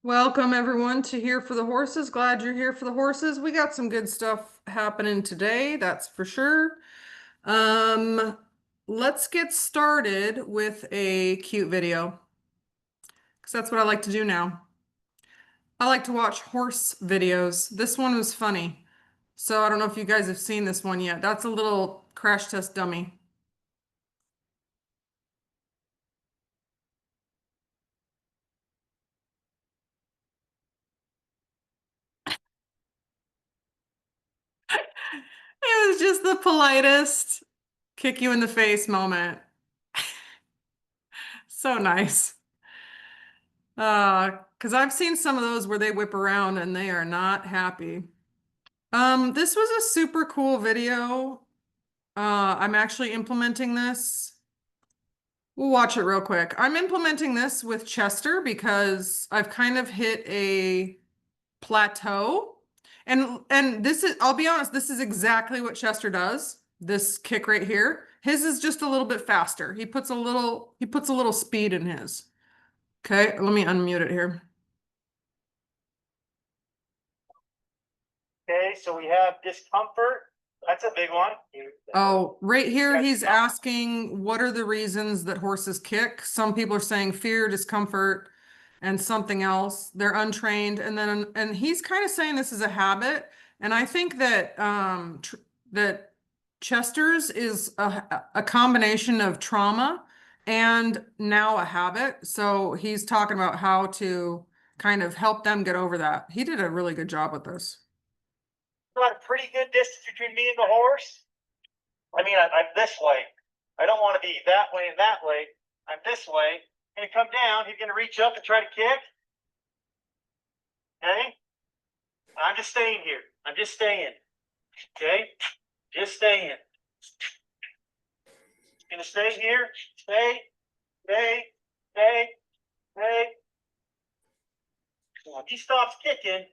Welcome everyone to Here for the Horses. Glad you're here for the horses. We got some good stuff happening today, that's for sure. Um, let's get started with a cute video because that's what I like to do now. I like to watch horse videos. This one was funny. So I don't know if you guys have seen this one yet. That's a little crash test dummy. It was just the politest kick you in the face moment. So nice. Because I've seen some of those where they whip around and they are not happy. This was a super cool video. I'm actually implementing this. We'll watch it real quick. I'm implementing this with Chester because I've kind of hit a plateau. And this is, I'll be honest, this is exactly what Chester does. This kick right here. His is just a little bit faster. He puts a little speed in his. Okay, let me unmute it here. Okay, so we have discomfort. That's a big one. Oh, right here, Yes. he's asking what are the reasons that horses kick? Some people are saying fear, discomfort, and something else. They're untrained, and he's kind of saying this is a habit. And I think that that Chester's is a combination of trauma and now a habit. So he's talking about how to kind of help them get over that. He did a really good job with this. Got a pretty good distance between me and the horse. I mean, I'm this way. I don't want to be that way and that way. I'm this way. Gonna come down. He's gonna reach up and try to kick. Okay. I'm just staying here. I'm just staying. Okay. Just staying. Gonna stay here. Stay. Stay. Stay. Stay. Well, if he stops kicking,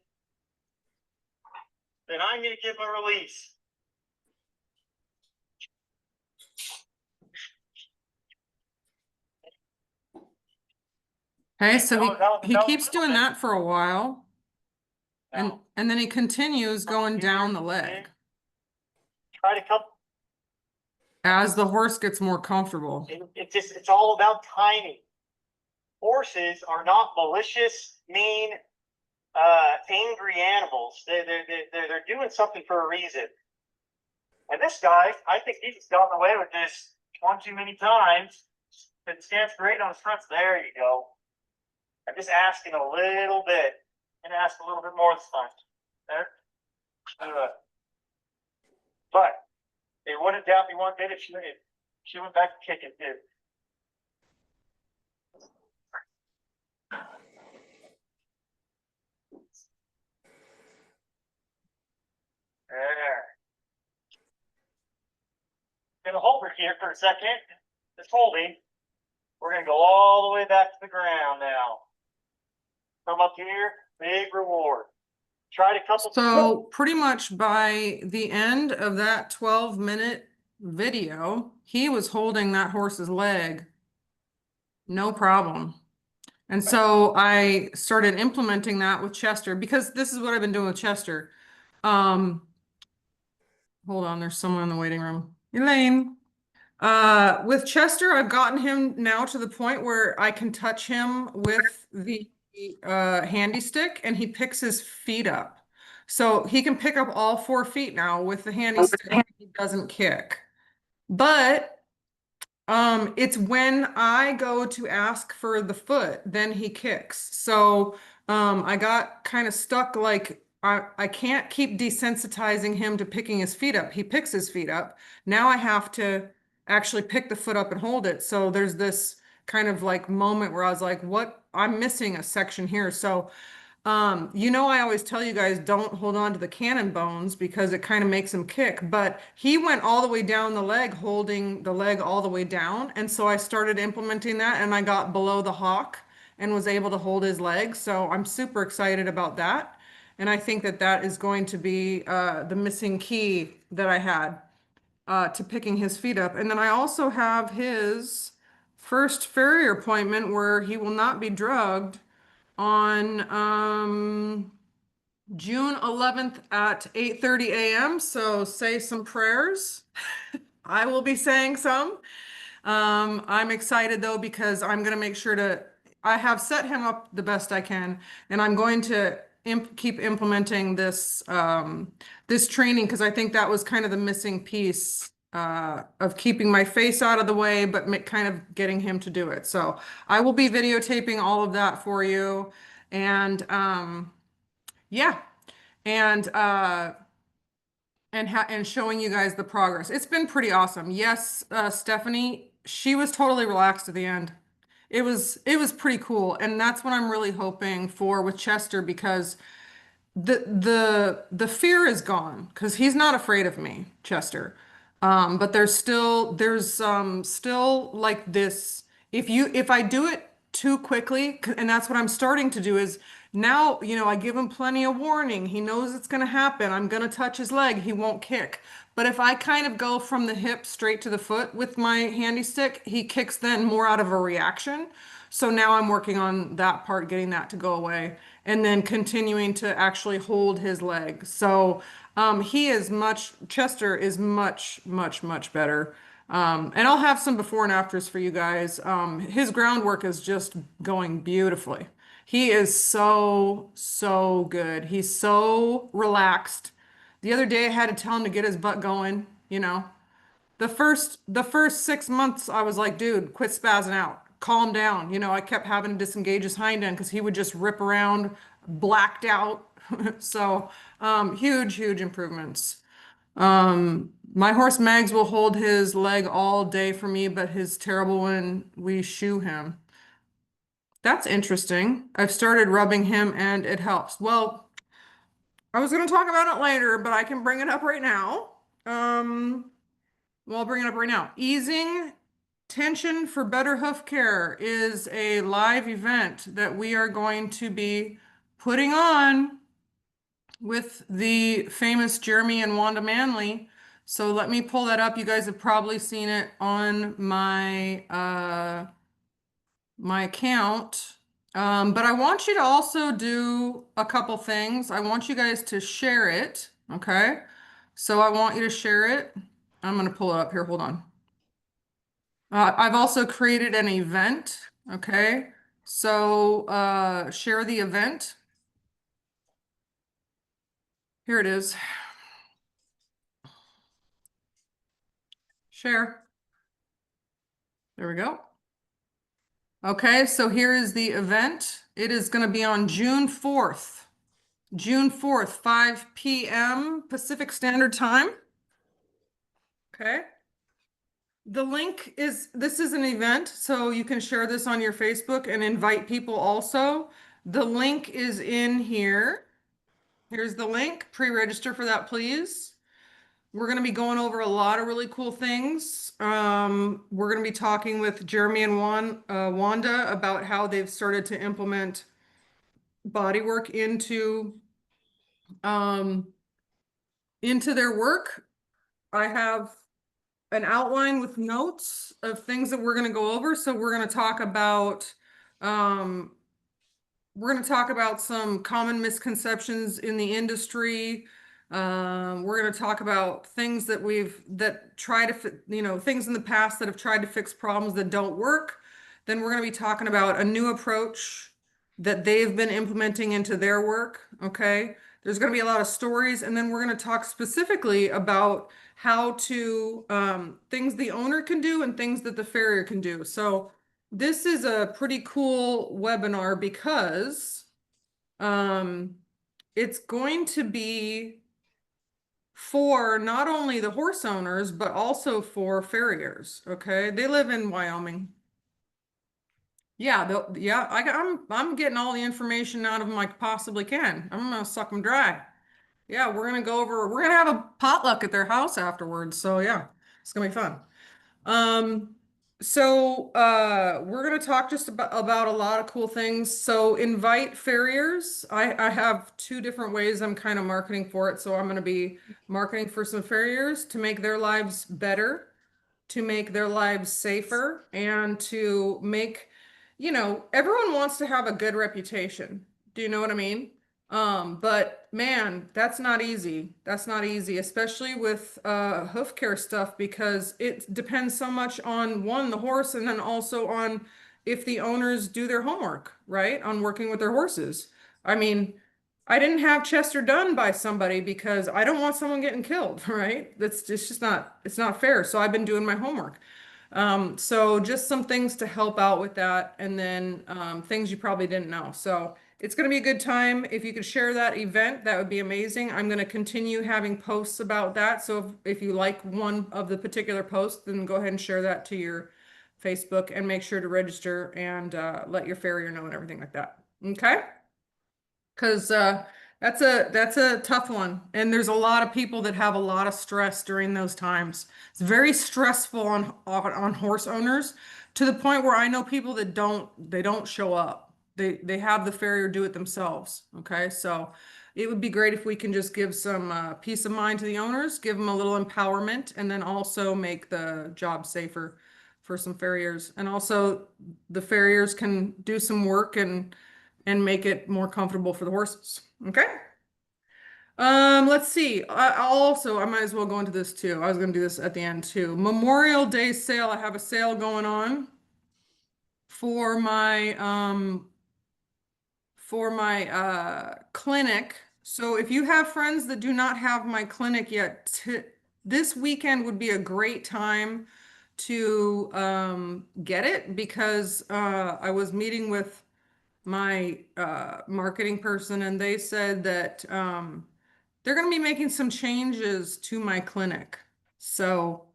then I'm gonna give him a release. Okay, so he keeps doing that for a while. And Now, then he continues going down the leg try to come. as the horse gets more comfortable. It's all about timing. Horses are not malicious, mean, angry animals. They're doing something for a reason. And this guy, I think he's gotten away with this one too many times. It stands great on his fronts. There you go. I'm just asking a little bit. And ask a little bit more this time. There. But it wouldn't doubt me one bit if she went back to kicking too. There. Gonna hold her here for a second. Just holding. We're gonna go all the way back to the ground now. Come up here, big reward. Try to couple. So pretty much by the end of that 12-minute video, he was holding that horse's leg, no problem. And so I started implementing that with Chester because this is what I've been doing with Chester. Hold on, there's someone in the waiting room. Elaine. With Chester, I've gotten him now to the point where I can touch him with the handy stick and he picks his feet up. So he can pick up all 4 feet now with the handy stick. He doesn't kick. But it's when I go to ask for the foot, then he kicks. So I got kind of stuck like I can't keep desensitizing him to picking his feet up. He picks his feet up. Now I have to actually pick the foot up and hold it. So there's this kind of like moment where I was like, what? I'm missing a section here. So I always tell you guys don't hold on to the cannon bones because it kind of makes him kick. But he went all the way down the leg, holding the leg all the way down. And so I started implementing that and I got below the hock and was able to hold his leg. So I'm super excited about that. And I think that that is going to be the missing key that I had to picking his feet up. And then I also have his first farrier appointment where he will not be drugged on June 11th at 8:30 a.m. So say some prayers. I will be saying some. I'm excited though because I'm going to make sure to, I have set him up the best I can, and I'm going to keep implementing this training because I think that was kind of the missing piece of keeping my face out of the way, but kind of getting him to do it. So I will be videotaping all of that for you, and yeah, and and showing you guys the progress. It's been pretty awesome. Yes, Stephanie, she was totally relaxed at the end. It was pretty cool, and that's what I'm really hoping for with Chester because the fear is gone because he's not afraid of me, Chester. But there's still like this if I do it too quickly, and that's what I'm starting to do is now, I give him plenty of warning. He knows it's gonna happen. I'm gonna touch his leg, he won't kick. But if I kind of go from the hip straight to the foot with my handy stick, he kicks then more out of a reaction. So now I'm working on that part, getting that to go away, and then continuing to actually hold his leg. So Chester is much, much, much better. And I'll have some before and afters for you guys. His groundwork is just going beautifully. He is so, so good. He's so relaxed. The other day I had to tell him to get his butt going, the first 6 months, I was like, dude, quit spazzing out. Calm down. I kept having to disengage his hind end because he would just rip around, blacked out. So, huge, huge improvements. My horse Mags will hold his leg all day for me, but his terrible when we shoe him. That's interesting. I've started rubbing him and it helps. Well, I was going to talk about it later, but I can bring it up right now. Well, I'll bring it up right now. Easing Tension for Better Hoof Care is a live event that we are going to be putting on with the famous Jeremy and Wanda Manley. So let me pull that up. You guys have probably seen it on my account. But I want you to also do a couple things. I want you guys to share it, okay? So I want you to share it. I'm going to pull it up here. Hold on. I've also created an event, okay? So share the event. Here it is. Share. There we go. Okay, so here is the event. It is going to be on June 4th. June 4th, 5 p.m. Pacific Standard Time. Okay. This is an event, so you can share this on your Facebook and invite people also. The link is in here. Here's the link. Pre-register for that, please. We're going to be going over a lot of really cool things. We're going to be talking with Jeremy and Wanda about how they've started to implement bodywork um, into their work. I have an outline with notes of things that we're going to go over. So um, we're going to talk about some common misconceptions in the industry. We're going to talk about things that try to things in the past that have tried to fix problems that don't work. Then we're going to be talking about a new approach that they've been implementing into their work. Okay. There's going to be a lot of stories, and then we're going to talk specifically about how to things the owner can do and things that the farrier can do. So this is a pretty cool webinar because it's going to be for not only the horse owners, but also for farriers. Okay, they live in Wyoming. Yeah, yeah, I'm getting all the information out of them I possibly can. I'm gonna suck them dry. Yeah, we're gonna have a potluck at their house afterwards. So yeah, it's gonna be fun. Um, we're gonna talk just about a lot of cool things. So invite farriers. I have two different ways I'm kind of marketing for it. So I'm gonna be marketing for some farriers to make their lives better, to make their lives safer, and to make you know, everyone wants to have a good reputation. Do you know what I mean? But man, that's not easy. That's not easy, especially with hoof care stuff because it depends so much on one, the horse, and then also on if the owners do their homework, right? On working with their horses. I mean, I didn't have Chester done by somebody because I don't want someone getting killed, right? That's just not, it's not fair. So I've been doing my homework. So just some things to help out with that, and then things you probably didn't know. So it's going to be a good time. If you could share that event, that would be amazing. I'm going to continue having posts about that. So if you like one of the particular posts, then go ahead and share that to your Facebook and make sure to register and let your farrier know and everything like that. Okay? Because that's a tough one, and there's a lot of people that have a lot of stress during those times. It's very stressful on horse owners to the point where I know people that don't show up. They have the farrier do it themselves. Okay, so it would be great if we can just give some peace of mind to the owners, give them a little empowerment, and then also make the job safer for some farriers. And also the farriers can do some work and make it more comfortable for the horses. Okay. Let's see. I might as well go into this too. I was going to do this at the end too. Memorial Day sale. I have a sale going on for my clinic. So if you have friends that do not have my clinic yet, this weekend would be a great time to get it because I was meeting with my marketing person, and they said that they're going to be making some changes to my clinic. So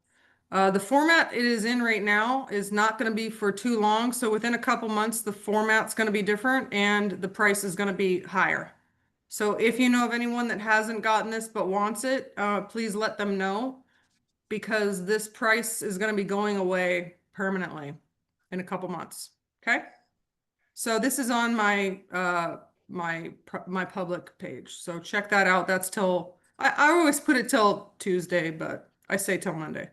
the format it is in right now is not going to be for too long. So within a couple months, the format's going to be different and the price is going to be higher. So if you know of anyone that hasn't gotten this but wants it, please let them know because this price is going to be going away permanently in a couple months. Okay? So this is on my public page. So check that out. That's till I always put it till Tuesday, but I say till Monday,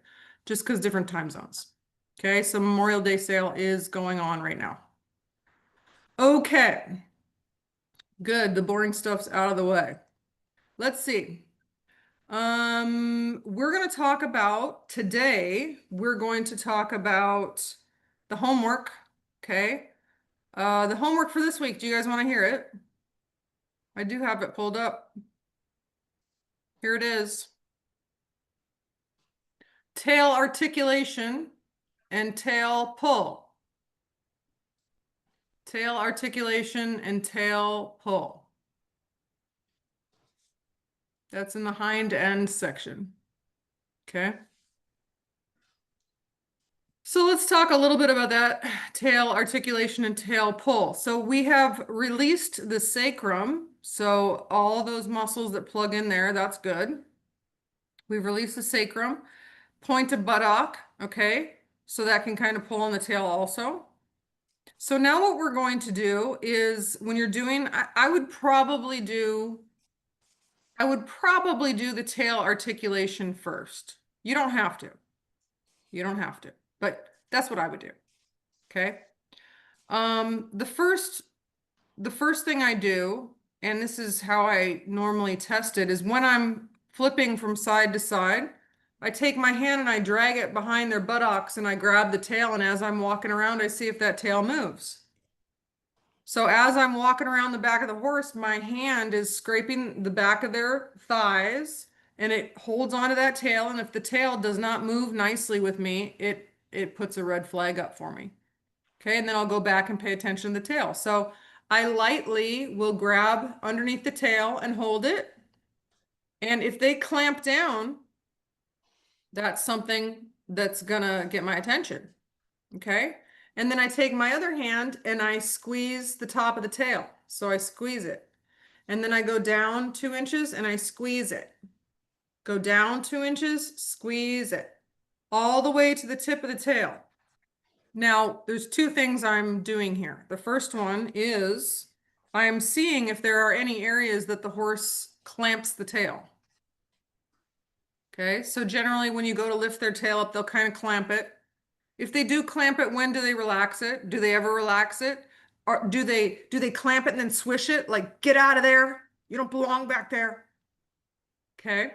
just because different time zones. Okay, so Memorial Day sale is going on right now. Okay, good. The boring stuff's out of the way. Let's see. We're going to talk about today, we're going to talk about the homework. Okay. The homework for this week. Do you guys want to hear it? I do have it pulled up. Here it is. Tail articulation and tail pull. Tail articulation and tail pull. That's in the hind end section. Okay. So let's talk a little bit about that tail articulation and tail pull. So we have released the sacrum. So all those muscles that plug in there, that's good. We've released the sacrum, point to buttock, okay? So that can kind of pull on the tail also. So now what we're going to do is when you're doing, I would probably do the tail articulation first. You don't have to. You don't have to, but that's what I would do. Okay. The first thing I do, and this is how I normally test it, is when I'm flipping from side to side, I take my hand and I drag it behind their buttocks and I grab the tail, and as I'm walking around, I see if that tail moves. So as I'm walking around the back of the horse, my hand is scraping the back of their thighs and it holds onto that tail. And if the tail does not move nicely with me, it puts a red flag up for me. Okay, and then I'll go back and pay attention to the tail. So I lightly will grab underneath the tail and hold it. And if they clamp down, that's something that's gonna get my attention. Okay. And then I take my other hand and I squeeze the top of the tail. So I squeeze it. And then I go down 2 inches and I squeeze it. Go down 2 inches, squeeze it. All the way to the tip of the tail. Now, there's two things I'm doing here. The first one is I am seeing if there are any areas that the horse clamps the tail. Okay, so generally when you go to lift their tail up, they'll kind of clamp it. If they do clamp it, when do they relax it? Do they ever relax it? Or do they clamp it and then swish it? Like, get out of there. You don't belong back there. Okay.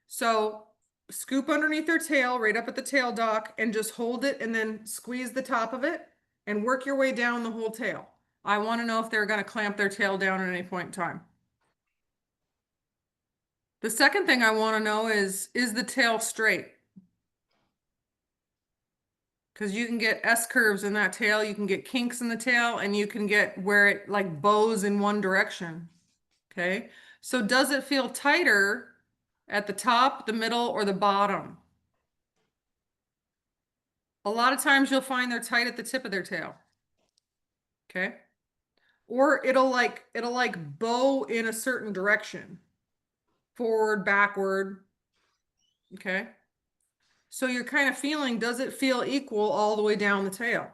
So scoop underneath their tail, right up at the tail dock, and just hold it and then squeeze the top of it and work your way down the whole tail. I want to know if they're going to clamp their tail down at any point in time. The second thing I want to know is the tail straight? Because you can get S curves in that tail, you can get kinks in the tail, and you can get where it like bows in one direction. Okay, so does it feel tighter at the top, the middle, or the bottom? A lot of times you'll find they're tight at the tip of their tail. Okay, or it'll like bow in a certain direction, forward, backward. Okay, so you're kind of feeling, does it feel equal all the way down the tail?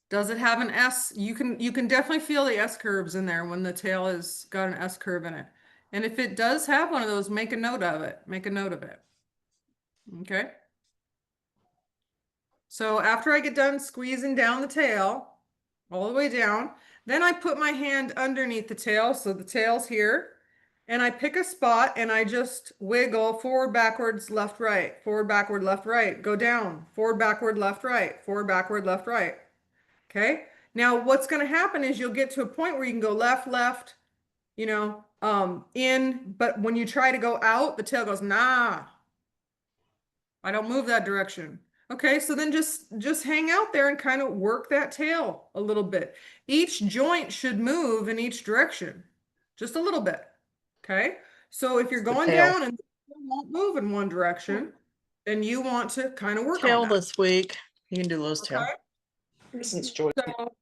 Does it have an S? You can definitely feel the S curves in there when the tail has got an S curve in it. And if it does have one of those, make a note of it. Make a note of it. Okay. So after I get done squeezing down the tail, all the way down, then I put my hand underneath the tail. So the tail's here. And I pick a spot and I just wiggle forward, backwards, left, right, forward, backward, left, right, go down, forward, backward, left, right, forward, backward, left, right. Okay. Now what's going to happen is you'll get to a point where you can go left, left, in, but when you try to go out, the tail goes, nah, I don't move that direction. Okay. So then just hang out there and kind of work that tail a little bit. Each joint should move in each direction, just a little bit. Okay. So if you're The going tail. down and it won't move in one direction, then you want to kind of work on Tail that. this week. You can do Lowe's tail. Okay. Since Joy. So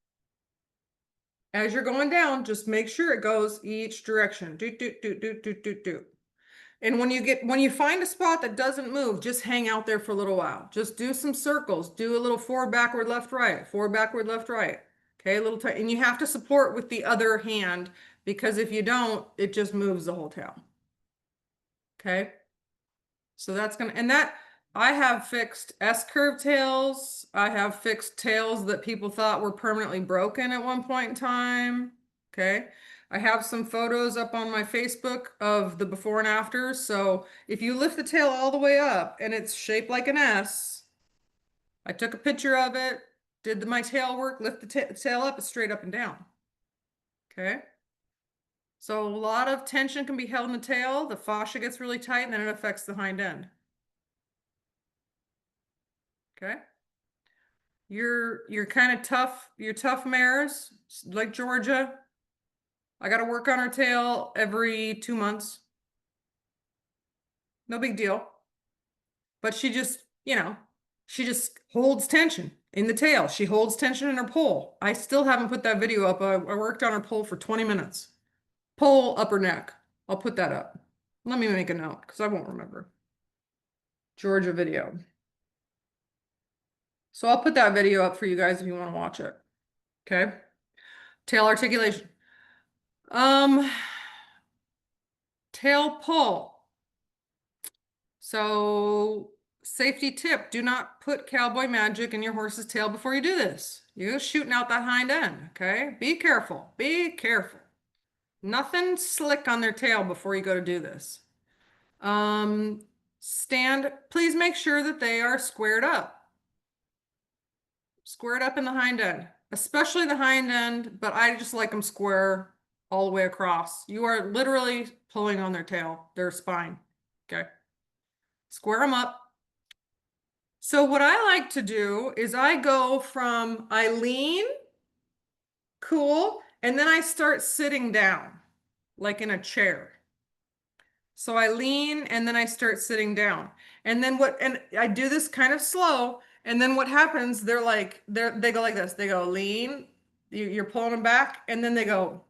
as you're going down, just make sure it goes each direction. Do, do, do, do, do, do, do. And when you find a spot that doesn't move, just hang out there for a little while. Just do some circles. Do a little forward, backward, left, right. Forward, backward, left, right. Okay, a little tight. And you have to support with the other hand because if you don't, it just moves the whole tail. Okay. So that's gonna, and that, I have fixed S-curve tails. I have fixed tails that people thought were permanently broken at one point in time. Okay. I have some photos up on my Facebook of the before and afters. So if you lift the tail all the way up and it's shaped like an S, I took a picture of it, did my tail work, lift the tail up, it's straight up and down. Okay. So a lot of tension can be held in the tail. The fascia gets really tight and then it affects the hind end. Okay. You're kind of tough, you're tough mares like Georgia. I got to work on her tail every 2 months. No big deal. But she just, she just holds tension in the tail. She holds tension in her poll. I still haven't put that video up. I worked on her poll for 20 minutes. Poll, upper neck. I'll put that up. Let me make a note because I won't remember. Georgia video. So I'll put that video up for you guys if you want to watch it. Okay. Tail articulation. Tail pull. So safety tip, do not put cowboy magic in your horse's tail before you do this. You're shooting out that hind end, okay? Be careful, be careful. Nothing slick on their tail before you go to do this. Please make sure that they are squared up. Squared up in the hind end, especially the hind end, but I just like them square all the way across. You are literally pulling on their tail, their spine, okay? Square them up. So what I like to do is I lean, cool, and then I start sitting down, like in a chair. So I lean and then I start sitting down. And I do this kind of slow. And then what happens, they go like this. They go lean, you're pulling them back, and then they go.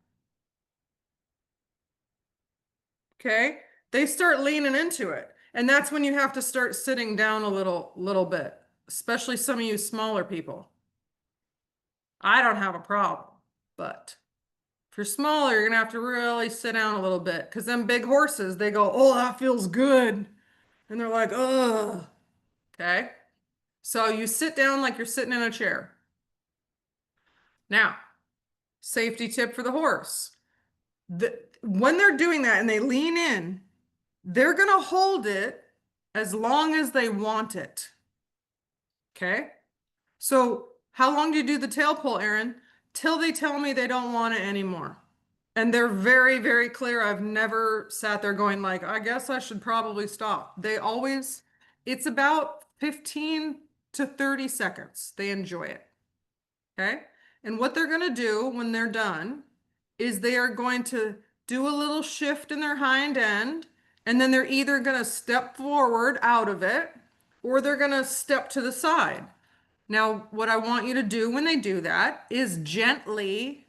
Okay. They start leaning into it. And that's when you have to start sitting down a little bit, especially some of you smaller people. I don't have a problem, but if you're smaller, you're gonna have to really sit down a little bit because them big horses, they go, oh, that feels good. And they're like, oh, okay. So you sit down like you're sitting in a chair. Now, safety tip for the horse. When they're doing that and they lean in, they're going to hold it as long as they want it. Okay? So how long do you do the tail pull, Erin? Till they tell me they don't want it anymore. And they're very, very clear. I've never sat there going like, I guess I should probably stop. They always, it's about 15 to 30 seconds. They enjoy it. Okay. And what they're going to do when they're done is they are going to do a little shift in their hind end, and then they're either going to step forward out of it or they're going to step to the side. Now, what I want you to do when they do that is gently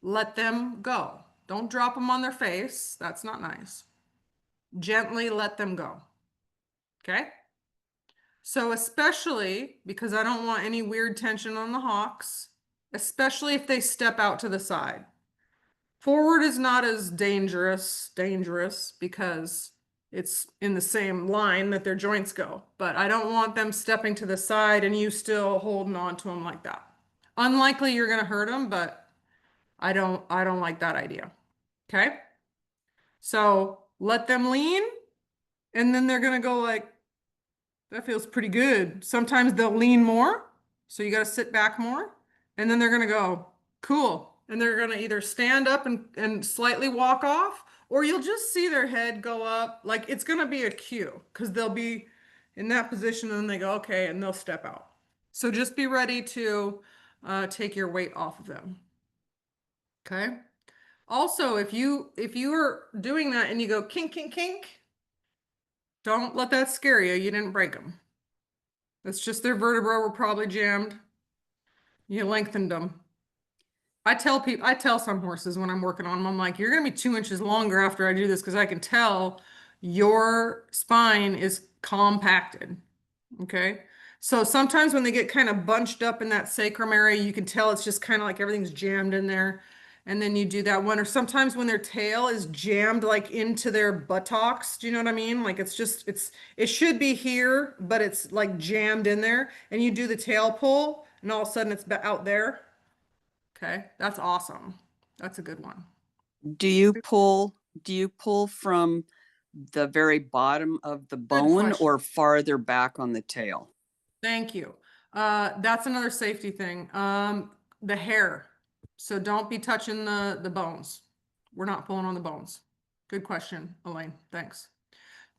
let them go. Don't drop them on their face. That's not nice. Gently let them go. Okay? So especially because I don't want any weird tension on the hocks, especially if they step out to the side. Forward is not as dangerous because it's in the same line that their joints go. But I don't want them stepping to the side and you still holding on to them like that. Unlikely you're gonna hurt them, but I don't like that idea. Okay? So let them lean, and then they're gonna go like, that feels pretty good. Sometimes they'll lean more, so you gotta sit back more, and then they're gonna go, cool. And they're gonna either stand up and slightly walk off, or you'll just see their head go up. Like it's gonna be a cue, because they'll be in that position and then they go, okay, and they'll step out. So just be ready to take your weight off of them. Okay. Also, if you are doing that and you go kink, kink, kink, don't let that scare you. You didn't break them. That's just their vertebra were probably jammed. You lengthened them. I tell some horses when I'm working on them, I'm like, you're gonna be 2 inches longer after I do this because I can tell your spine is compacted. Okay. So sometimes when they get kind of bunched up in that sacrum area, you can tell it's just kind of like everything's jammed in there. And then you do that one, or sometimes when their tail is jammed like into their buttocks. Do you know what I mean? Like it should be here, but it's like jammed in there. And you do the tail pull, and all of a sudden it's out there. Okay, that's awesome. That's a good one. Do you pull from the very bottom of the Good bone question. or farther back on the tail? Thank you. That's another safety thing. The hair. So don't be touching the bones. We're not pulling on the bones. Good question, Elaine. Thanks.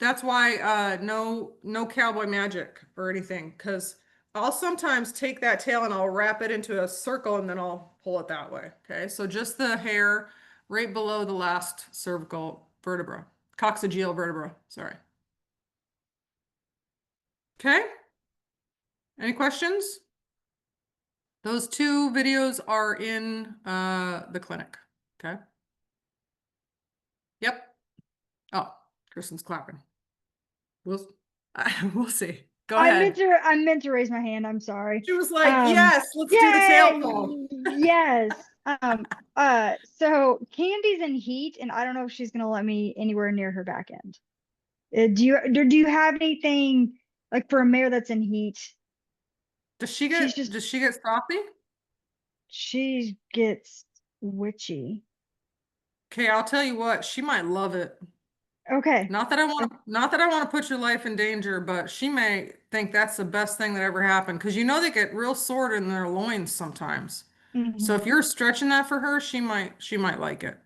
That's why no cowboy magic or anything, because I'll sometimes take that tail and I'll wrap it into a circle and then I'll pull it that way. Okay, so just the hair right below the last cervical vertebra, coccygeal vertebra. Sorry. Okay. Any questions? Those two videos are in the clinic. Okay. Yep. Oh, Kristen's clapping. We'll we'll see. Go ahead. I meant to raise my hand. I'm sorry. She was like, yes, let's do the tail pull. Yes. So Candy's in heat, and I don't know if she's gonna let me anywhere near her back end. Do you have anything like for a mare that's in heat? Does she get frothy? She gets witchy. Okay, I'll tell you what, she might love it. Okay. Not that I want to put your life in danger, but she may think that's the best thing that ever happened, because you know they get real sore in their loins sometimes. So if Mhm. you're stretching that for her, she might like it.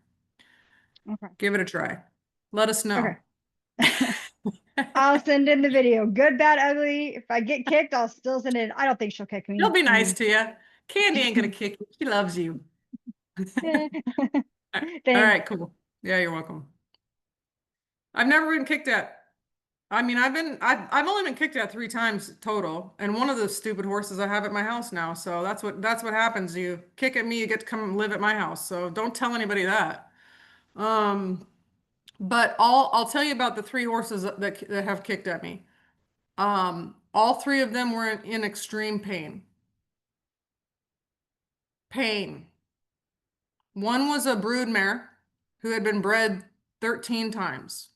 Okay. Give it a try. Let us know. Okay. I'll send in the video. Good, bad, ugly. If I get kicked, I'll still send it. I don't think she'll kick me. She'll be I nice mean, to you. Candy ain't gonna kick you. She loves you. eh. All Thanks. right, cool. Yeah, you're welcome. I've never been kicked at. I mean, I've only been kicked at 3 times total, and one of those stupid horses I have at my house now. So that's what happens. You kick at me, you get to come live at my house. So don't tell anybody that. Um, but I'll tell you about the 3 horses that have kicked at me. All 3 of them were in extreme pain. Pain. One was a brood mare who had been bred 13 times.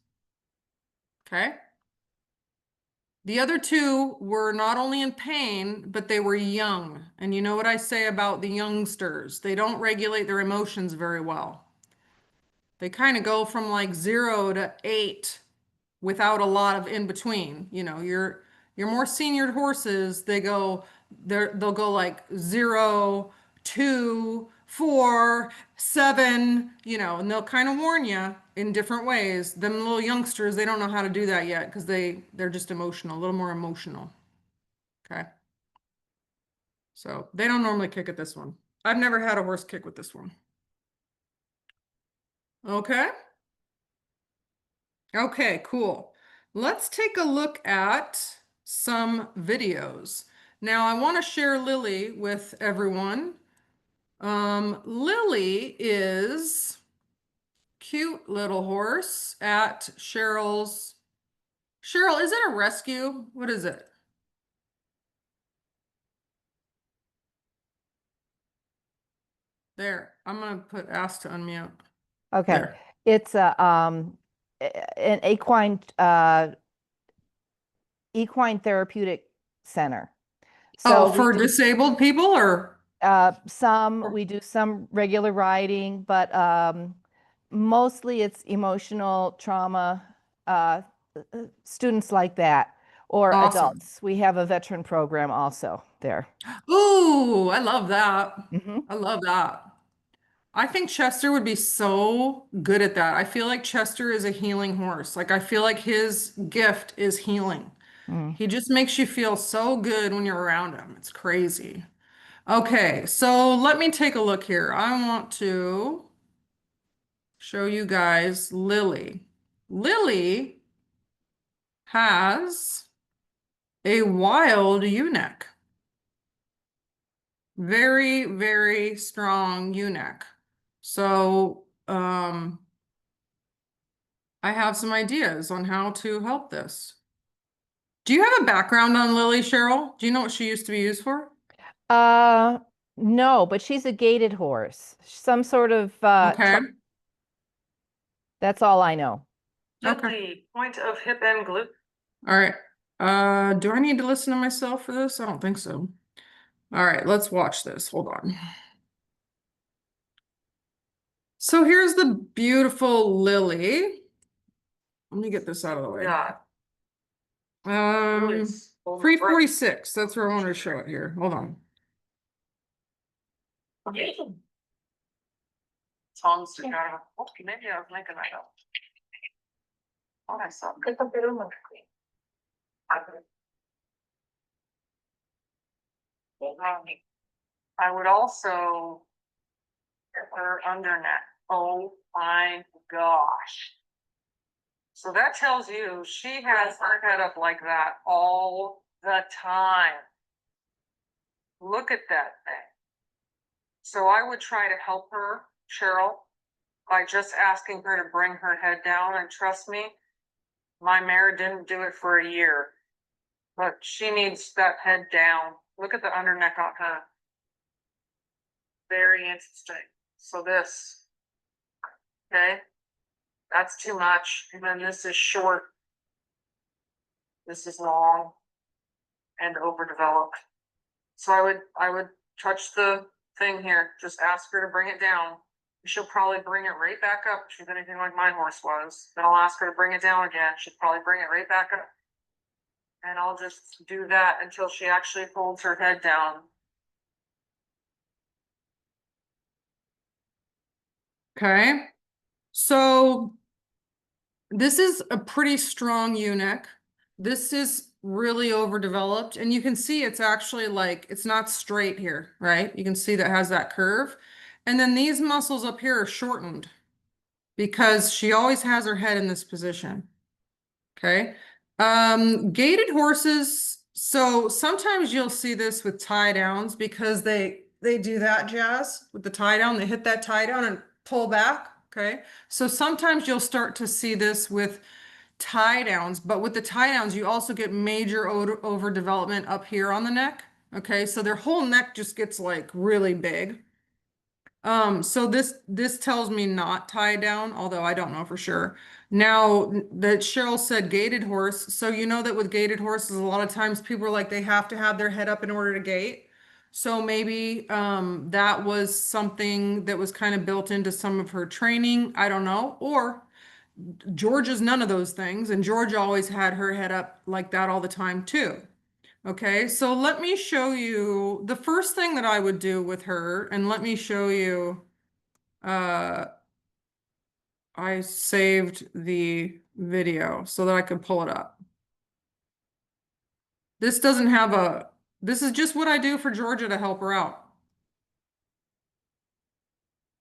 Okay. The other two were not only in pain, but they were young. And you know what I say about the youngsters? They don't regulate their emotions very well. They kind of go from like 0 to 8 without a lot of in between. You know, your more senior horses, they'll go like 0, 2, 4, 7, you know, and they'll kind of warn you in different ways. Them little youngsters, they don't know how to do that yet because they're just emotional, a little more emotional. Okay. So they don't normally kick at this one. I've never had a horse kick with this one. Okay. Okay, cool. Let's take a look at some videos. Now, I want to share Lily with everyone. Lily is cute little horse at Cheryl's. Cheryl, is it a rescue? What is it? There, I'm gonna put ask to unmute. Okay, There. it's an equine therapeutic center. Oh, So for disabled people or? we do some regular riding, but mostly it's emotional trauma, students like that, or Awesome. adults. We have a veteran program also there. Ooh, I love that. Mhm. I love that. I think Chester would be so good at that. I feel like Chester is a healing horse. Like I feel like his gift is healing. Mm. He just makes you feel so good when you're around him. It's crazy. Okay, so let me take a look here. I want to show you guys Lily. Lily has a wild ewe-neck. Very, very strong ewe-neck. So, I have some ideas on how to help this. Do you have a background on Lily, Cheryl? Do you know what she used to be used for? Uh, no, but she's a gaited horse, some sort of Okay, that's all I know. okay. Point of hip and glute. All right. Do I need to listen to myself for this? I don't think so. All right, let's watch this. Hold on. So here's the beautiful Lily. Let me get this out of the way. Yeah. 346. That's where I wanted to show it here. Hold on. Songs to kind of, okay, maybe I was making that up. Oh, I saw. I would also get her underneck. Oh my gosh. So that tells you she has her head up like that all the time. Look at that thing. So I would try to help her, Cheryl, by just asking her to bring her head down, and trust me, my mare didn't do it for a year. But she needs that head down. Look at the underneck on her. Very interesting. So this, okay, that's too much. And then this is short. This is long and overdeveloped. So I would touch the thing here. Just ask her to bring it down. She'll probably bring it right back up if she's anything like my horse was. Then I'll ask her to bring it down again. She'll probably bring it right back up. And I'll just do that until she actually holds her head down. Okay. So this is a pretty strong ewe-neck. This is really overdeveloped, and you can see it's actually like it's not straight here, right? You can see that has that curve. And then these muscles up here are shortened because she always has her head in this position. Okay. Gaited horses. So sometimes you'll see this with tie downs because they do that jazz with the tie down. They hit that tie down and pull back. Okay. So sometimes you'll start to see this with tie downs, but with the tie downs, you also get major overdevelopment up here on the neck. Okay. So their whole neck just gets like really big. So this tells me not tie down, although I don't know for sure. Now that Cheryl said gaited horse, so you know that with gaited horses, a lot of times people are like they have to have their head up in order to gait. So maybe that was something that was kind of built into some of her training. I don't know. Or Georgia's none of those things, and Georgia always had her head up like that all the time too. Okay, so let me show you the first thing that I would do with her, and let me show you. Uh, I saved the video so that I could pull it up. This doesn't have a, this is just what I do for Georgia to help her out.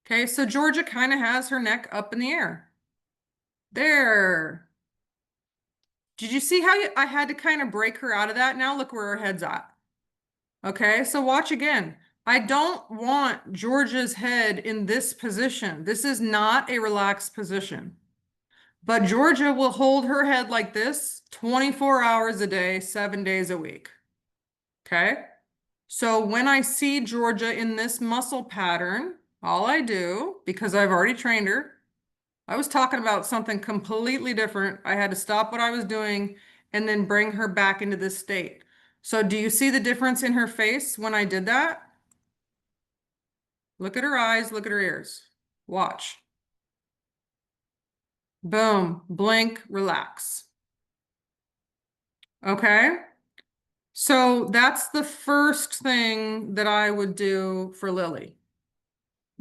Okay, so Georgia kind of has her neck up in the air. There. Did you see how I had to kind of break her out of that? Now look where her head's at. Okay, so watch again. I don't want Georgia's head in this position. This is not a relaxed position. But Georgia will hold her head like this 24 hours a day, 7 days a week. Okay? So when I see Georgia in this muscle pattern, all I do, because I've already trained her, I was talking about something completely different. I had to stop what I was doing and then bring her back into this state. So do you see the difference in her face when I did that? Look at her eyes, look at her ears. Watch. Boom, blink, relax. Okay? So that's the first thing that I would do for Lily.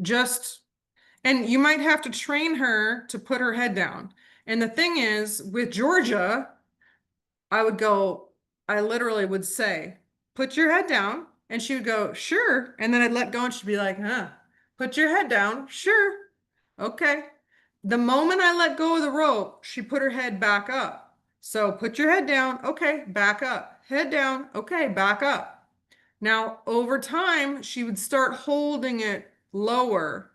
Just, and you might have to train her to put her head down. And the thing is, with Georgia, I would go, I literally would say, put your head down. And she would go, sure. And then I'd let go and she'd be like, huh, put your head down. Sure. Okay. The moment I let go of the rope, she put her head back up. So put your head down. Okay. Back up. Head down. Okay. Back up. Now, over time, she would start holding it lower.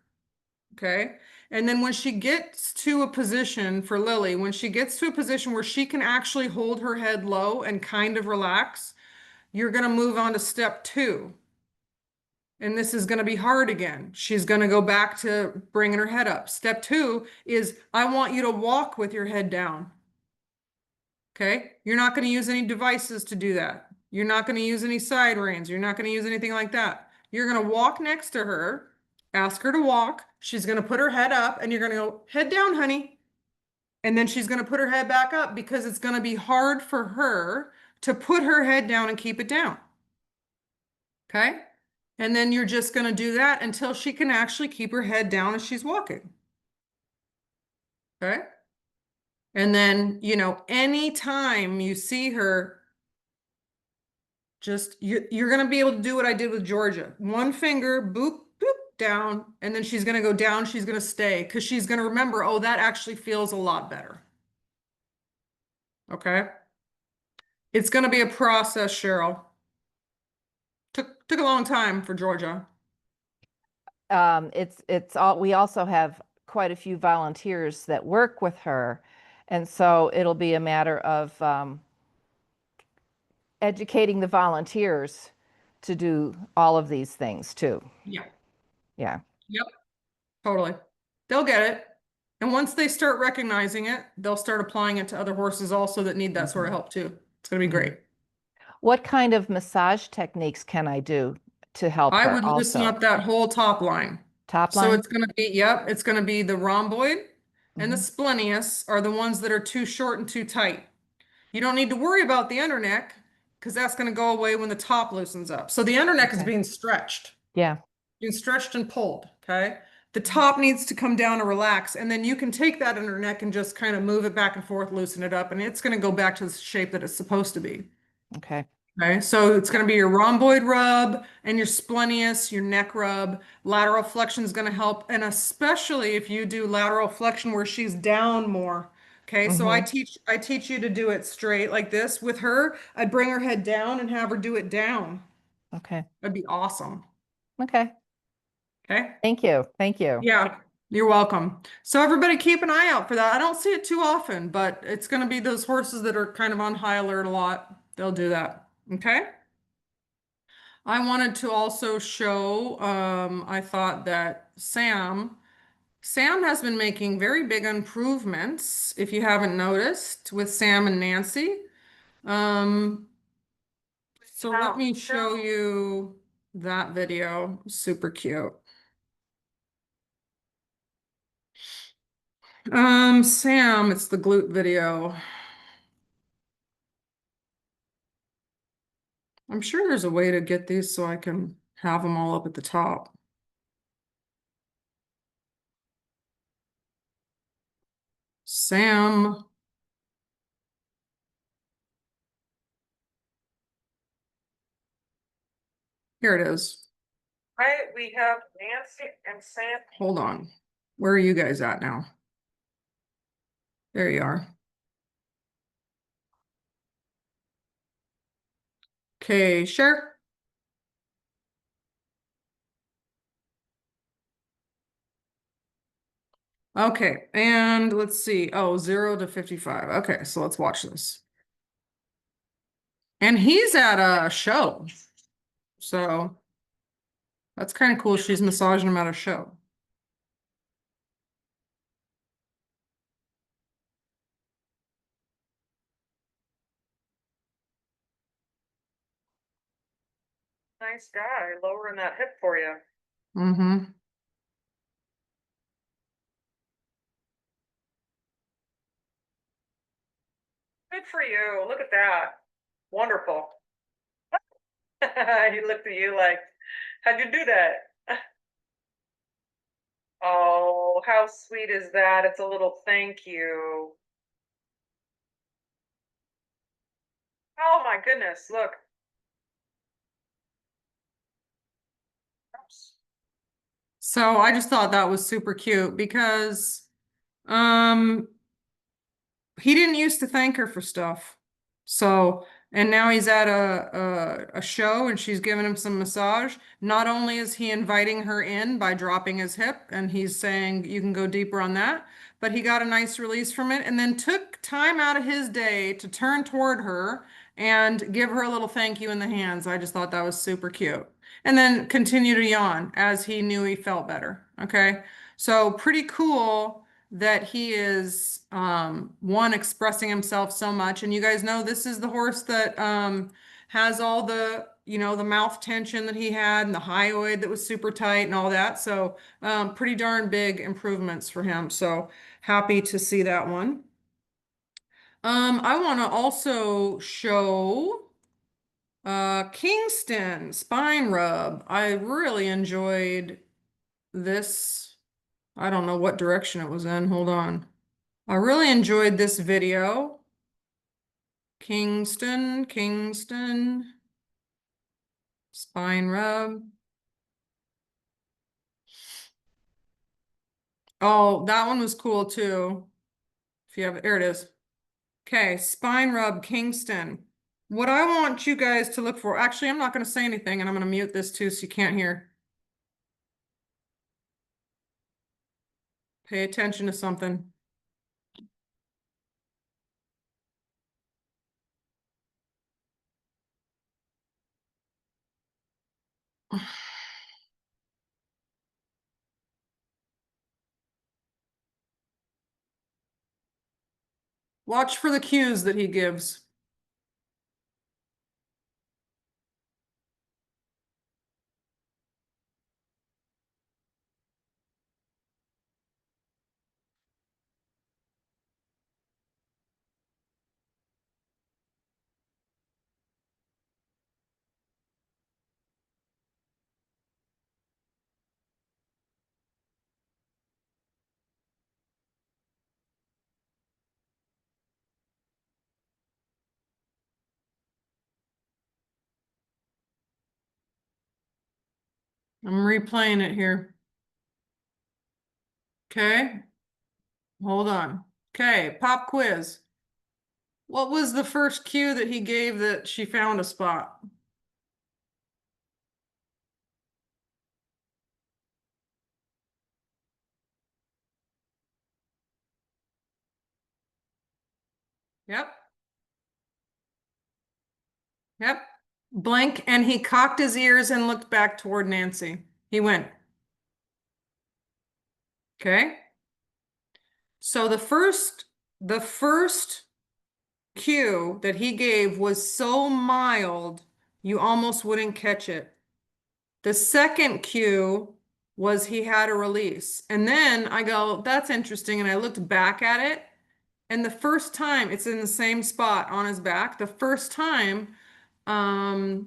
Okay. And then when she gets to a position for Lily, when she gets to a position where she can actually hold her head low and kind of relax, you're going to move on to step 2. And this is going to be hard again. She's going to go back to bringing her head up. Step 2 is I want you to walk with your head down. Okay. You're not going to use any devices to do that. You're not going to use any side reins. You're not going to use anything like that. You're going to walk next to her, ask her to walk. She's going to put her head up and you're going to go, head down, honey. And then she's going to put her head back up because it's going to be hard for her to put her head down and keep it down. Okay. And then you're just going to do that until she can actually keep her head down as she's walking. Okay. And then, you know, anytime you see her, just you're going to be able to do what I did with Georgia. One finger, boop, boop, down, and then she's going to go down. She's going to stay because she's going to remember, oh, that actually feels a lot better. Okay. It's going to be a process, Cheryl. Took a long time for Georgia. It's all, we also have quite a few volunteers that work with her. And so it'll be a matter of educating the volunteers to do all of these things too. Yeah. Yeah. Yep. Totally. They'll get it. And once they start recognizing it, they'll start applying it to other horses also that need that sort of help too. It's going to be great. What kind of massage techniques can I do to help I her would loosen also? up that whole top line. Top So line? it's going to be, yep, it's going to be the rhomboid and the splenius are the ones that are too short and too tight. You don't need to worry about the underneck because that's going to go away when the top loosens up. So the underneck is Okay. being stretched, Yeah. being stretched and pulled. Okay. The top needs to come down and relax. And then you can take that underneck and just kind of move it back and forth, loosen it up, and it's going to go back to the shape that it's supposed to be. Okay. Okay, so it's going to be your rhomboid rub and your splenius, your neck rub. Lateral flexion is going to help, and especially if you do lateral flexion where she's down more. Okay, so I teach you to do it straight like this. With her, I'd bring her head down and have her do it down. Okay. That'd be awesome. Okay. Okay. Thank you. Thank you. Yeah, you're welcome. So everybody keep an eye out for that. I don't see it too often, but it's going to be those horses that are kind of on high alert a lot. They'll do that. Okay. I wanted to also show, I thought that Sam has been making very big improvements, if you haven't noticed, with Sam and Nancy. Um, so let Now, me show you that video. Super cute. Sam, it's the glute video. I'm sure there's a way to get these so I can have them all up at the top. Sam. Here it is. Right, we have Nancy and Sam. Hold on. Where are you guys at now? There you are. Okay, share. Okay, and let's see. Oh, 0 to 55. Okay, so let's watch this. And he's at a show. So that's kind of cool. She's massaging him at a show. Nice guy, lowering that hip for you. Mm-hmm. Good for you. Look at that. Wonderful. He looked at you like, how'd you do that? Oh, how sweet is that? It's a little thank you. Oh my goodness, look. So I just thought that was super cute because um he didn't used to thank her for stuff. So, and now he's at a show and she's giving him some massage. Not only is he inviting her in by dropping his hip and he's saying you can go deeper on that, but he got a nice release from it and then took time out of his day to turn toward her and give her a little thank you in the hands. I just thought that was super cute. And then continue to yawn as he knew he felt better. Okay. So pretty cool that he is one expressing himself so much. And you guys know this is the horse that has all the, you know, the mouth tension that he had and the hyoid that was super tight and all that. So pretty darn big improvements for him. So happy to see that one. I want to also show Kingston spine rub. I really enjoyed this. I don't know what direction it was in. Hold on. I really enjoyed this video. Kingston, spine rub. Oh, that one was cool too. If you have, there it is. Okay, spine rub, Kingston. What I want you guys to look for, actually, I'm not going to say anything and I'm going to mute this too so you can't hear. Pay attention to something. Watch for the cues that he gives. I'm replaying it here. Okay, hold on. Okay, pop quiz. What was the first cue that he gave that she found a spot? Yep. Yep. Blank, and he cocked his ears and looked back toward Nancy. He went. Okay. So the first cue that he gave was so mild, you almost wouldn't catch it. The second cue was he had a release. And then I go, that's interesting. And I looked back at it. And the first time it's in the same spot on his back, the first time, I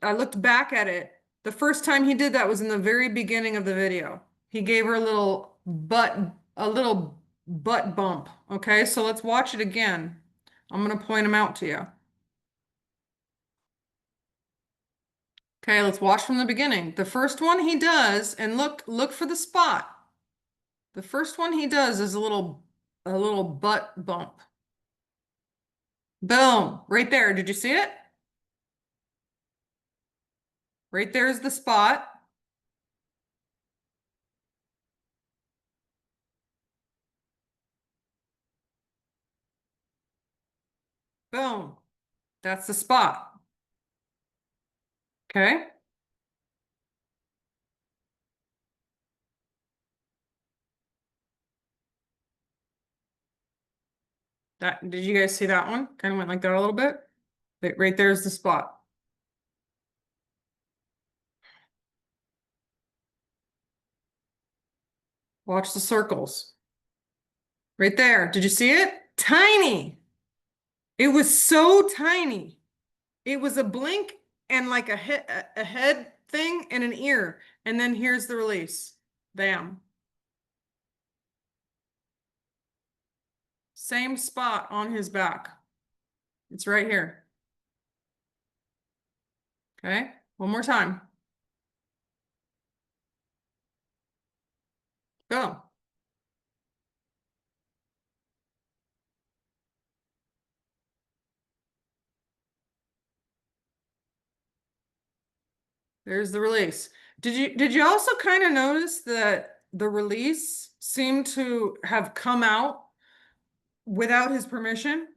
looked back at it. The first time he did that was in the very beginning of the video. He gave her a little butt bump. Okay, so let's watch it again. I'm gonna point them out to you. Okay, let's watch from the beginning. The first one he does, and look for the spot. The first one he does is a little butt bump. Boom, right there. Did you see it? Right there is the spot. Boom. That's the spot. Okay. That, did you guys see that one? Kind of went like that a little bit. Right there's the spot. Watch the circles. Right there. Did you see it? Tiny. It was so tiny. It was a blink and like a head thing and an ear. And then here's the release. Bam. Same spot on his back. It's right here. Okay. One more time. Go. There's the release. Did you also kind of notice that the release seemed to have come out without his permission?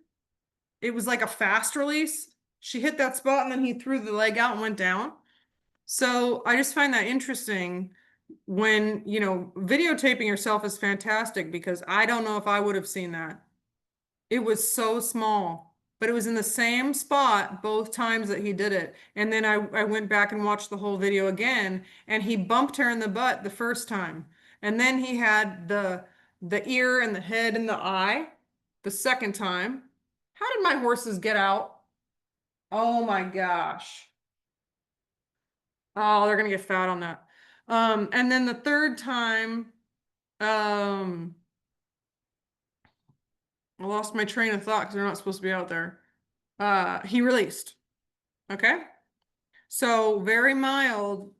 It was like a fast release. She hit that spot and then he threw the leg out and went down. So I just find that interesting when, you know, videotaping yourself is fantastic because I don't know if I would have seen that. It was so small, but it was in the same spot both times that he did it. And then I went back and watched the whole video again, and he bumped her in the butt the first time. And then he had the ear and the head and the eye the second time. How did my horses get out? Oh my gosh. Oh, they're gonna get fat on that. And then the third time, I lost my train of thought because they're not supposed to be out there. He released. Okay. So very mild,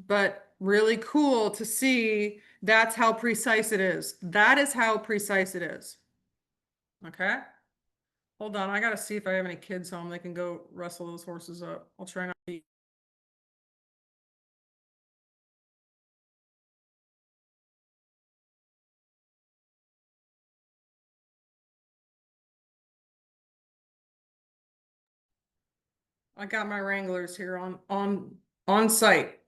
but really cool to see that's how precise it is. That is how precise it is. Okay. Hold on. I gotta see if I have any kids home. They can go wrestle those horses up. I'll try not to. I got my wranglers here on site.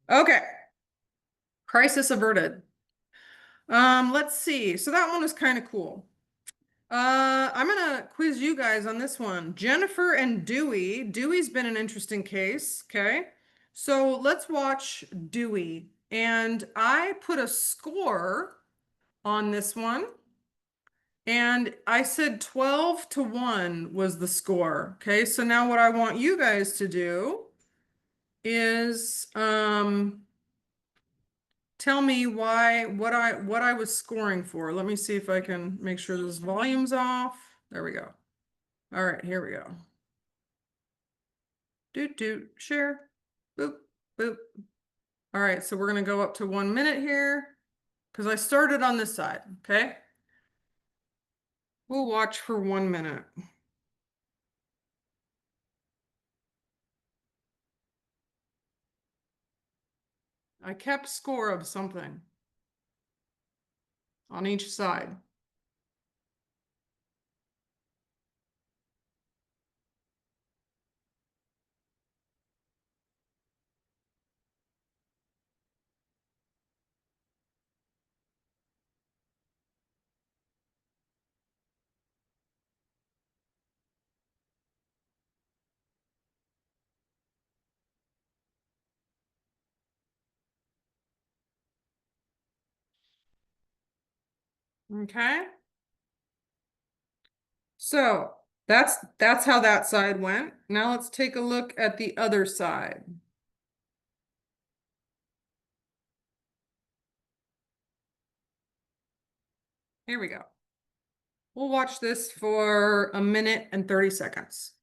Okay. Crisis averted. Let's see. So that one was kind of cool. I'm gonna quiz you guys on this one. Jennifer and Dewey. Dewey's been an interesting case. Okay. So let's watch Dewey. And I put a score on this one. And I said 12-1 was the score. Okay. So now what I want you guys to do is tell me what I was scoring for. Let me see if I can make sure this volume's off. There we go. All right, here we go. Share. Boop, boop. All right, so we're gonna go up to 1 minute here, because I started on this side, okay? We'll watch for 1 minute. I kept score of something on each side. Okay. So that's how that side went. Now let's take a look at the other side. Here we go. We'll watch this for 1 minute and 30 seconds.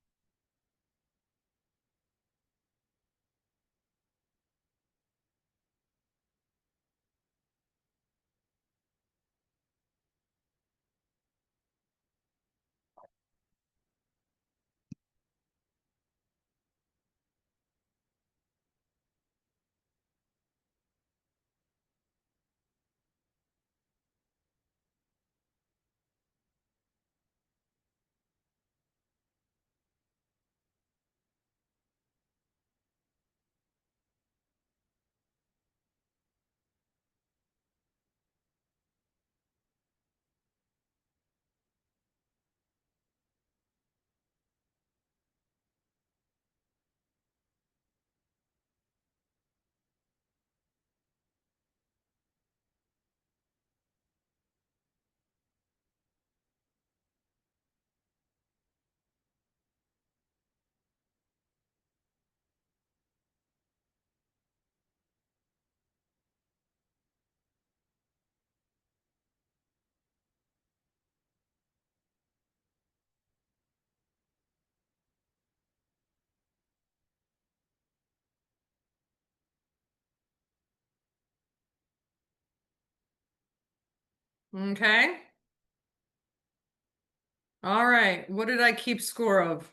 Okay. All right. What did I keep score of?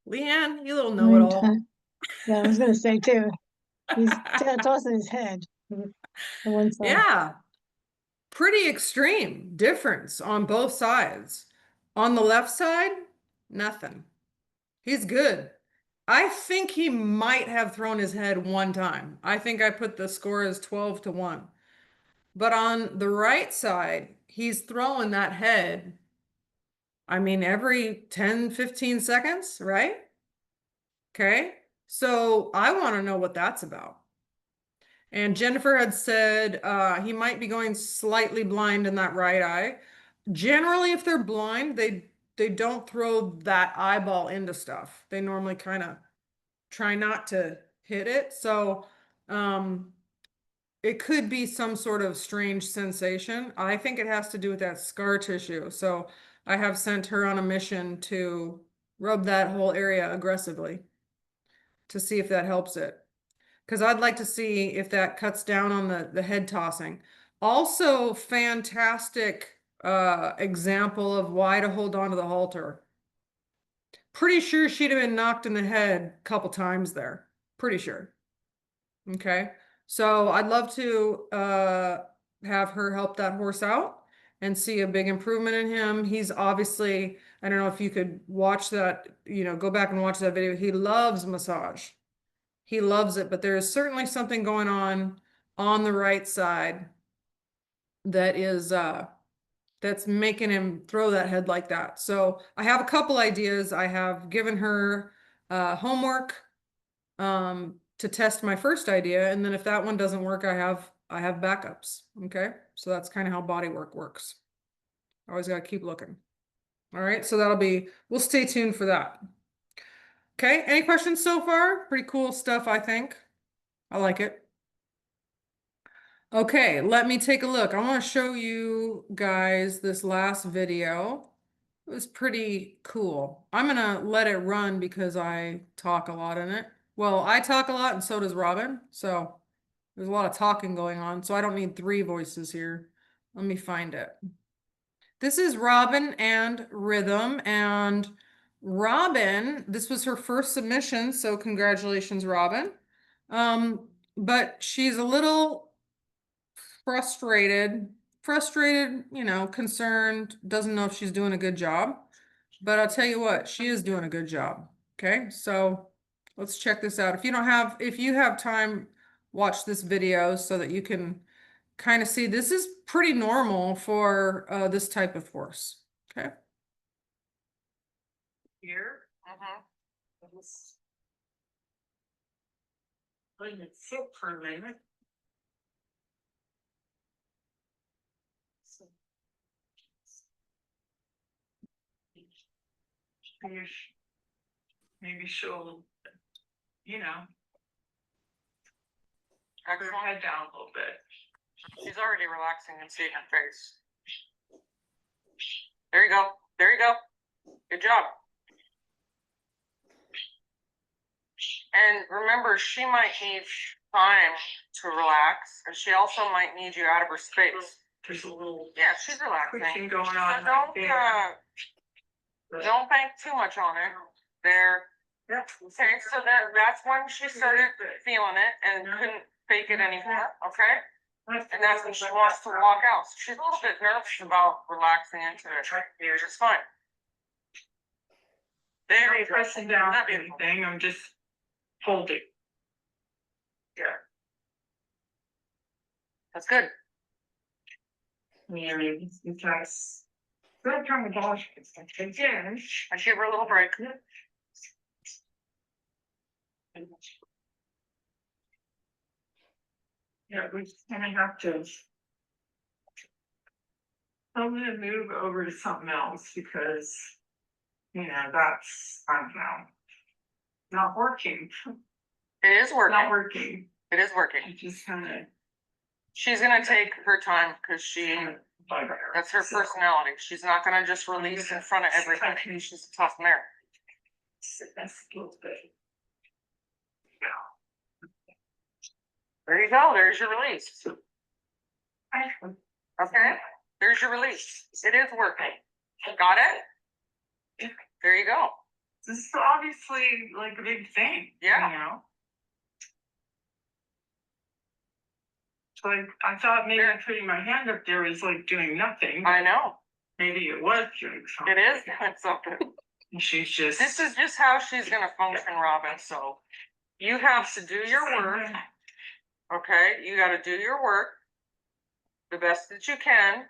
Leanne, you little know-it-all. Yeah, I was gonna say too. He's tossing his head to one side. Yeah. Pretty extreme difference on both sides. On the left side, nothing. He's good. I think he might have thrown his head 1 time. I think I put the score as 12-1. But on the right side, he's throwing that head, I mean, every 10, 15 seconds, right? Okay. So I want to know what that's about. And Jennifer had said he might be going slightly blind in that right eye. Generally, if they're blind, they don't throw that eyeball into stuff. They normally kind of try not to hit it. So it could be some sort of strange sensation. I think it has to do with that scar tissue. So I have sent her on a mission to rub that whole area aggressively to see if that helps it. Because I'd like to see if that cuts down on the head tossing. Also, fantastic example of why to hold on to the halter. Pretty sure she'd have been knocked in the head a couple times there. Pretty sure. Okay. So I'd love to have her help that horse out and see a big improvement in him. He's obviously, I don't know if you could watch that, go back and watch that video. He loves massage. He loves it, but there is certainly something going on the right side that is that's making him throw that head like that. So I have a couple ideas. I have given her homework to test my first idea, and then if that one doesn't work, I have backups. Okay, so that's kind of how bodywork works. Always got to keep looking. All right, so we'll stay tuned for that. Okay, any questions so far? Pretty cool stuff, I think. I like it. Okay, let me take a look. I want to show you guys this last video. It was pretty cool. I'm gonna let it run because I talk a lot in it. Well, I talk a lot and so does Robin, so there's a lot of talking going on, so I don't need three voices here. Let me find it. This is Robin and Rhythm, and Robin, this was her first submission, so congratulations, Robin. But she's a little frustrated, you know, concerned, doesn't know if she's doing a good job. But I'll tell you what, she is doing a good job. Okay, so let's check this out. If you have time, watch this video so that you can kind of see this is pretty normal for this type of horse. Okay. Here. Letting it sit for a minute. Maybe she'll, you know. Have her head down a little bit. She's already relaxing and seeing her face. There you go. There you go. Good job. And remember, she might need time to relax, and she also might need you out of her space. There's a little, yeah, she's relaxing. Going on. So don't bank too much on it. There. Okay, so that's when she started feeling it and couldn't fake it anymore. Okay. And that's when she wants to walk out. So she's a little bit nervous about relaxing into it, which is fine. There you go. Pressing down anything, I'm just holding. Yeah. That's good. Yeah, because good kind of gosh, again, I give her a little break. Yeah, we just kind of have to. I'm gonna move over to something else because, you know, that's, I don't know, not working. It is working. Not working. It is working. I just kind of. She's gonna take her time because that's her personality. She's not gonna just release in front of everybody. She's a tough mare. That's a little bit. There you go. There's your release. Okay. There's your release. It is working. Got it? There you go. This is obviously like a big thing. Yeah. You know? So I thought maybe putting my hand up there was like doing nothing. I know. Maybe it was doing something. It is doing something. And she's just. This is just how she's gonna function, Robin. So you have to do your work. Okay, you got to do your work the best that you can,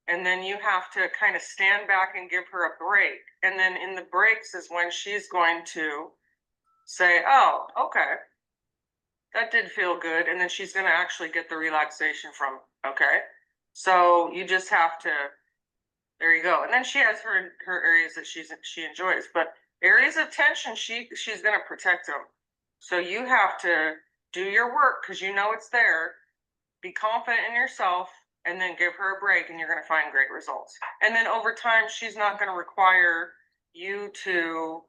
and then you have to kind of stand back and give her a break. And then in the breaks is when she's going to say, oh, okay, that did feel good. And then she's going to actually get the relaxation from, okay. So you just have to, there you go. And then she has her areas that she enjoys, but areas of tension, she's going to protect them. So you have to do your work because you know it's there. Be confident in yourself and then give her a break and you're going to find great results. And then over time, she's not going to require you to,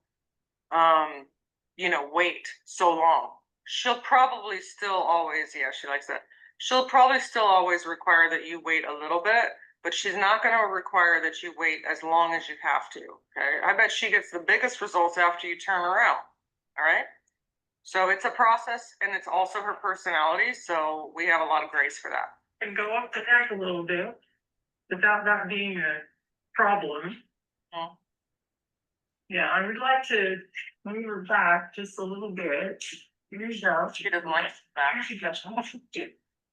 you know, wait so long. She'll probably still always, yeah, she likes that. She'll probably still always require that you wait a little bit, but she's not going to require that you wait as long as you have to. Okay. I bet she gets the biggest results after you turn around. All right. So it's a process and it's also her personality. So we have a lot of grace for that. And go up the neck a little bit without that being a problem. Mm. Yeah, I would like to move her back just a little bit. Here you go. She doesn't like back. She doesn't.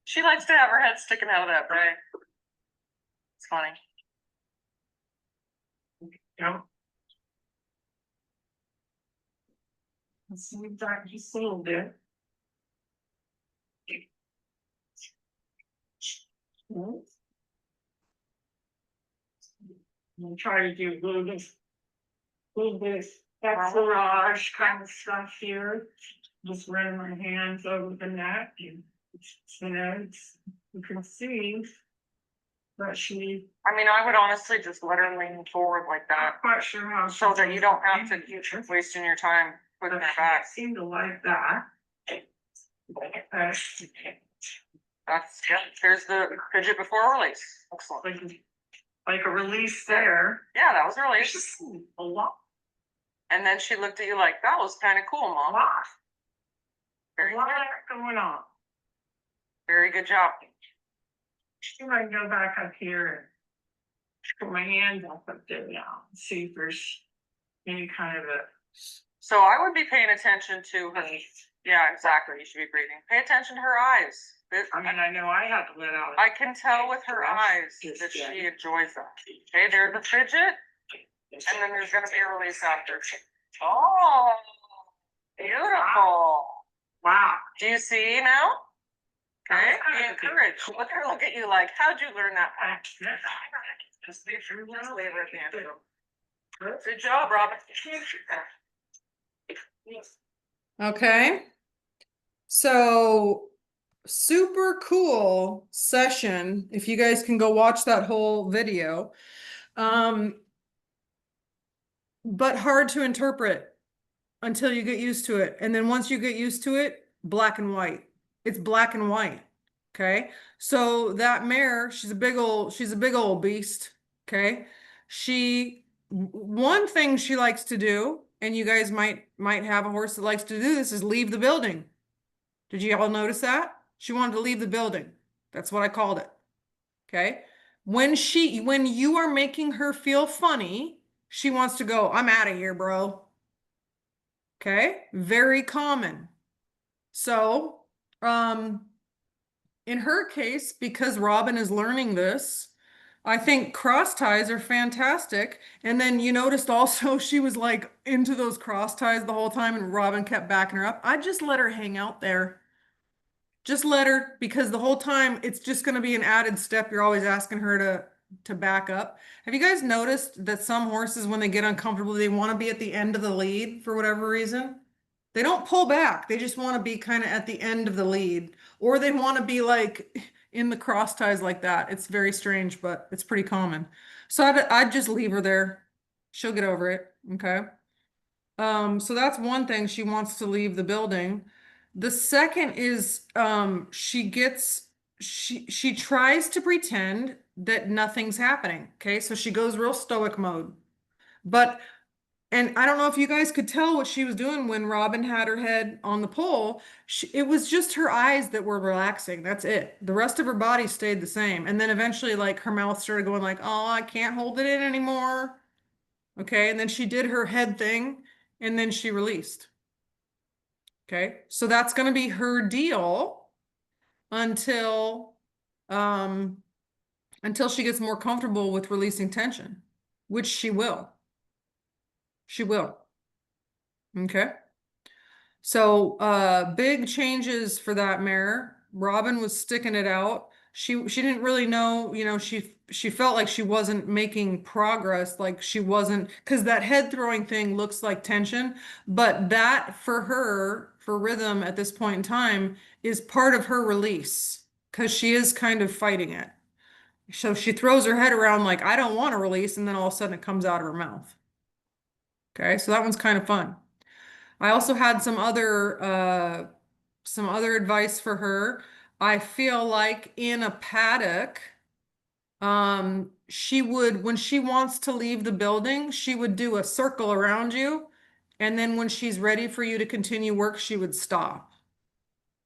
She likes to have her head sticking out of that, right? It's funny. Yep. Let's move back just a little bit. I'll try to do a little bit exercise kind of stuff here. Just running my hands over the neck. And, you know, you can see that she. I mean, I would honestly just let her lean forward like that. I'm quite sure how. So that you don't have to keep wasting your time Put it back. Seem to like that. That's, yeah, here's the fidget before release. Excellent. Like a release there. Yeah, that was a There's release. just a lot, And then she looked at you like, that was kind of cool, a Mom. lot, Very a good. lot going on. Very good job. See if I can go back up here and put my hand up there now, and see if there's any kind of a. So I would be paying attention to her. Yeah, exactly. You should be breathing. Pay attention to her eyes. I mean, I know I had to let out. I can tell with her eyes that she enjoys that. Okay, there's the fidget, and then there's gonna be a release after. Oh, beautiful. Wow. Do you see now? Okay, be encouraged. Look at her look at you like, how'd you learn that? Just leave her at the end. Good job, Robin. Okay. So super cool session. If you guys can go watch that whole video. But hard to interpret until you get used to it. And then once you get used to it, black and white. It's black and white. Okay. So that mare, she's a big old beast. Okay. One thing she likes to do, and you guys might have a horse that likes to do this, is leave the building. Did you all notice that? She wanted to leave the building. That's what I called it. Okay. When you are making her feel funny, she wants to go, I'm out of here, bro. Okay. Very common. So, in her case, because Robin is learning this, I think cross ties are fantastic. And then you noticed also she was like into those cross ties the whole time and Robin kept backing her up. I just let her hang out there. Just let her, because the whole time it's just going to be an added step. You're always asking her to back up. Have you guys noticed that some horses, when they get uncomfortable, they want to be at the end of the lead for whatever reason? They don't pull back. They just want to be kind of at the end of the lead, or they want to be like in the cross ties like that. It's very strange, but it's pretty common. So I'd just leave her there. She'll get over it. Okay. So that's one thing. She wants to leave the building. The second is, she tries to pretend that nothing's happening. Okay. So she goes real stoic mode, and I don't know if you guys could tell what she was doing when Robin had her head on the pole. It was just her eyes that were relaxing. That's it. The rest of her body stayed the same. And then eventually, like, her mouth started going like, oh, I can't hold it in anymore. Okay. And then she did her head thing and then she released. Okay. So that's going to be her deal until she gets more comfortable with releasing tension, which she will. She will. Okay. So big changes for that mare. Robin was sticking it out. She didn't really know, she felt like she wasn't making progress, like she wasn't, because that head throwing thing looks like tension, but that for her, for rhythm at this point in time, is part of her release because she is kind of fighting it. So she throws her head around like, I don't want to release, and then all of a sudden it comes out of her mouth. Okay, so that one's kind of fun. I also had some other advice for her. I feel like in a paddock, she would, when she wants to leave the building, she would do a circle around you. And then when she's ready for you to continue work, she would stop.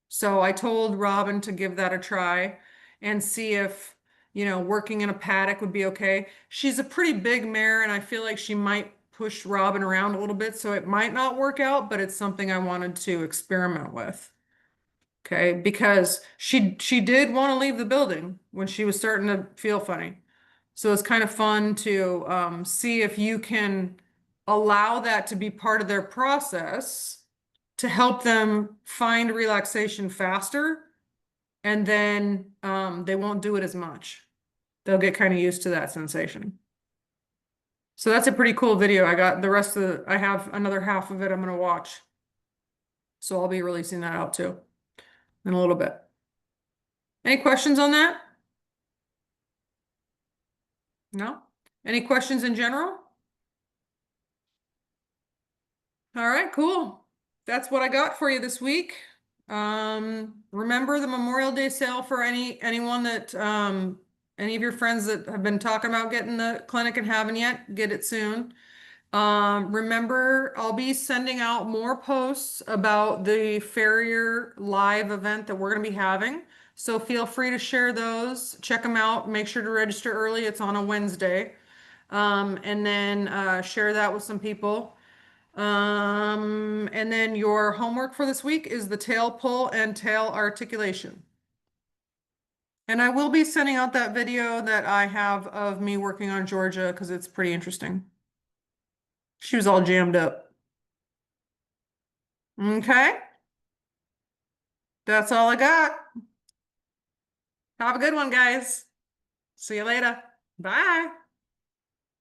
So I told Robin to give that a try and see if, working in a paddock would be okay. She's a pretty big mare and I feel like she might push Robin around a little bit, so it might not work out, but it's something I wanted to experiment with. Okay, because she did want to leave the building when she was starting to feel funny. So it's kind of fun to see if you can allow that to be part of their process to help them find relaxation faster, and then they won't do it as much. They'll get kind of used to that sensation. So that's a pretty cool video. I got the rest of I have another half of it I'm going to watch. So I'll be releasing that out too in a little bit. Any questions on that? No? Any questions in general? All right, cool. that's what I got for you this week. Remember the Memorial Day sale for anyone that, any of your friends that have been talking about getting the clinic and haven't yet, get it soon. Remember, I'll be sending out more posts about the Farrier live event that we're gonna be having. So feel free to share those, check them out, make sure to register early. It's on a Wednesday. And then, share that with some people. And then your homework for this week is the tail pull and tail articulation. And I will be sending out that video that I have of me working on Georgia because it's pretty interesting. She was all jammed up. Okay. That's all I got. Have a good one, guys. See you later. Bye.